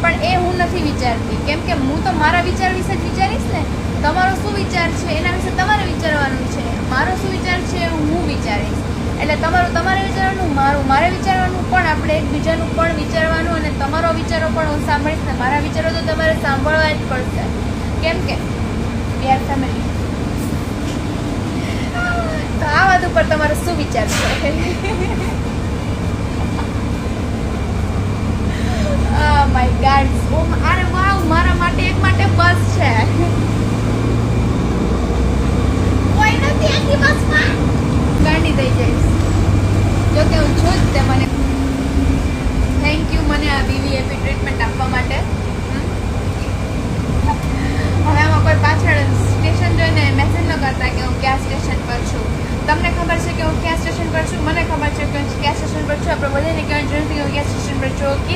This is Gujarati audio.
પણ એ હું નથી વિચારતી, કેમ કે હું તો મારા વિચાર વિશે જ વિચારીશ ને. તમારો શું વિચાર છે એના વિશે તમારે વિચારવાનું છે, મારો શું વિચાર છે હું વિચારીશ. એટલે તમારું તમારે વિચારવાનું, મારું મારે વિચારવાનું, પણ આપણે એકબીજાનું પણ વિચારવાનું. અને તમારો વિચારો પણ હું સાંભળીશ ને મારા વિચારો તો તમારે સાંભળવા જ પડશે, કેમ કે વી આર ફેમિલી. તો આ વાત ઉપર તમારો શું વિચાર છે? માય ગાડ, અરે વાવ, મારા માટે એક માટે બસ છે, કોઈ નથી આખી બસમાં. ગાંડી થઈ જઈશ. જો કે હું છું જ તે. મને થેન્ક યુ મને આ વીવીઆઈપી ટ્રીટમેન્ટ આપવા માટે. હવે આમાં કોઈ પાછળ સ્ટેશન જોઈને મેસેજ ન કરતા કે હું કયા સ્ટેશન પર છું. તમને ખબર છે કે હું કયા સ્ટેશન પર છું, મને ખબર છે કે હું કયા સ્ટેશન પર છું. આપણે બધાને કહેવાની જરૂર નથી કે હું કયા સ્ટેશન પર છું, કે